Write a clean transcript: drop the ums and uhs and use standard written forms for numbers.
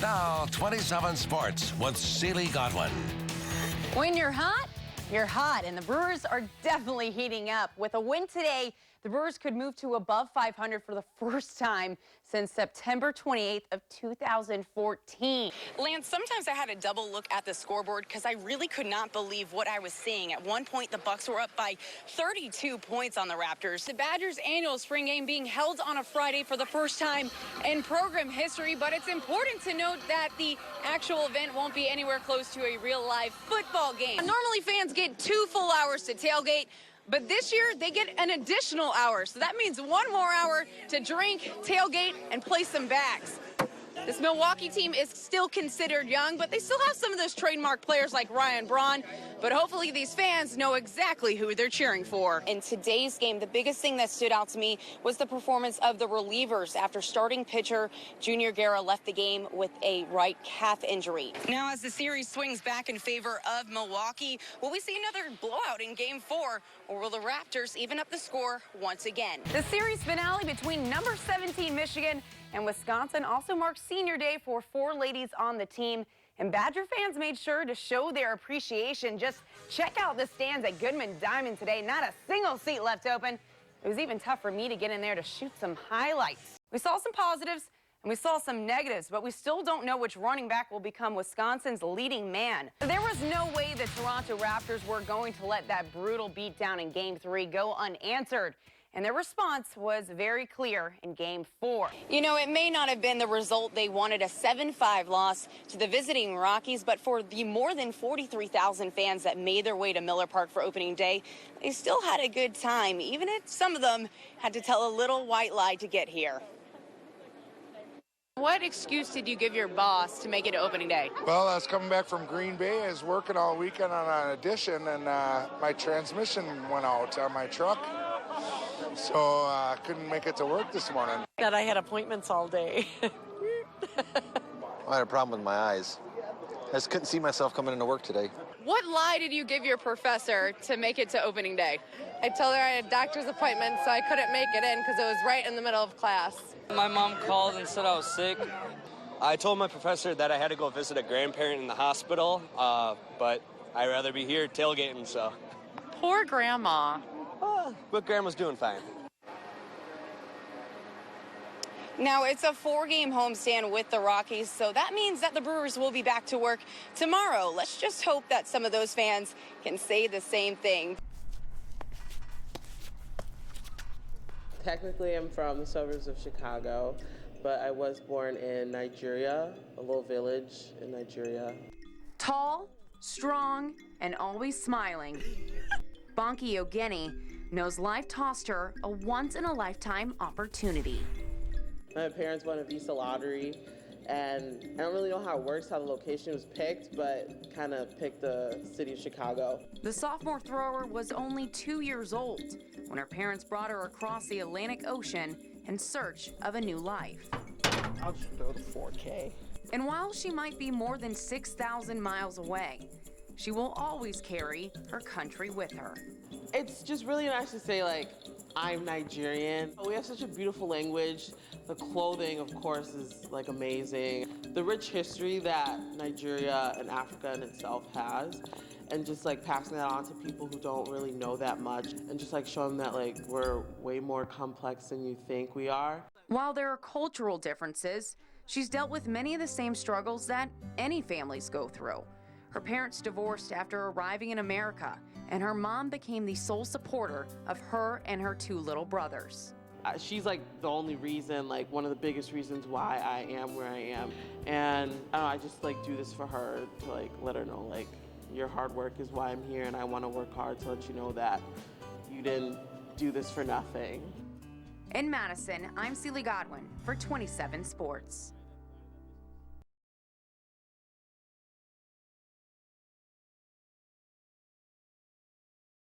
Now, 27 Sports with Cealey Godwin. When you're hot, and the Brewers are definitely heating up. With a win today, the Brewers could move to above 500 for the first time since September 28th of 2014. Lance, sometimes I had to double look at the scoreboard because I really could not believe what I was seeing. At one point, the Bucks were up by 32 points on the Raptors. The Badgers' annual spring game being held on a Friday for the first time in program history, but it's important to note that the actual event won't be anywhere close to a real live football game. Normally, fans get 2 full hours to tailgate, but this year, they get an additional hour. So that means 1 more hour to drink, tailgate, and play some bags. This Milwaukee team is still considered young, but they still have some of those trademark players like Ryan Braun. But hopefully these fans know exactly who they're cheering for. In today's game, the biggest thing that stood out to me was the performance of the relievers after starting pitcher Junior Guerra left the game with a right calf injury. Now, as the series swings back in favor of Milwaukee, will we see another blowout in Game 4, or will the Raptors even up the score once again? The series finale between number 17 Michigan and Wisconsin also marks senior day for 4 ladies on the team. And Badger fans made sure to show their appreciation. Just check out the stands at Goodman Diamond today. Not a single seat left open. It was even tough for me to get in there to shoot some highlights. We saw some positives and we saw some negatives, but we still don't know which running back will become Wisconsin's leading man. There was no way the Toronto Raptors were going to let that brutal beatdown in Game 3 go unanswered. And their response was very clear in Game 4. You know, it may not have been the result they wanted, a 7-5 loss to the visiting Rockies, but for the more than 43,000 fans that made their way to Miller Park for opening day, they still had a good time, even if some of them had to tell a little white lie to get here. What excuse did you give your boss to make it to opening day? Well, I was coming back from Green Bay. I was working all weekend on an addition, and my transmission went out on my truck. So I couldn't make it to work this morning. That I had appointments all day. I had a problem with my eyes. I just couldn't see myself coming into work today. What lie did you give your professor to make it to opening day? I told her I had a doctor's appointment, so I couldn't make it in because it was right in the middle of class. My mom called and said I was sick. I told my professor that I had to go visit a grandparent in the hospital, but I'd rather be here tailgating, so. Poor grandma. But grandma's doing fine. Now, it's a 4-game homestand with the Rockies, so that means that the Brewers will be back to work tomorrow. Let's just hope that some of those fans can say the same thing. Technically, I'm from the suburbs of Chicago, but I was born in Nigeria, a little village in Nigeria. Tall, strong, and always smiling, Bonky Ogeni knows life tossed her a once-in-a-lifetime opportunity. My parents won a Visa lottery, and I don't really know how it works, how the location was picked, but kind of picked the city of Chicago. The sophomore thrower was only 2 years old when her parents brought her across the Atlantic Ocean in search of a new life. I'll just throw the 4K. And while she might be more than 6,000 miles away, she will always carry her country with her. It's just really nice to say, like, I'm Nigerian. We have such a beautiful language. The clothing, of course, is, like, amazing. The rich history that Nigeria and Africa in itself has, and just, like, passing that on to people who don't really know that much, and just, like, showing that, like, we're way more complex than you think we are. While there are cultural differences, she's dealt with many of the same struggles that any families go through. Her parents divorced after arriving in America, and her mom became the sole supporter of her and her 2 little brothers. She's like the only reason, like one of the biggest reasons why I am where I am. And I don't know, I just like do this for her to like let her know like your hard work is why I'm here, and I want to work hard to let you know that you didn't do this for nothing. In Madison, I'm Cealey Godwin for 27 Sports.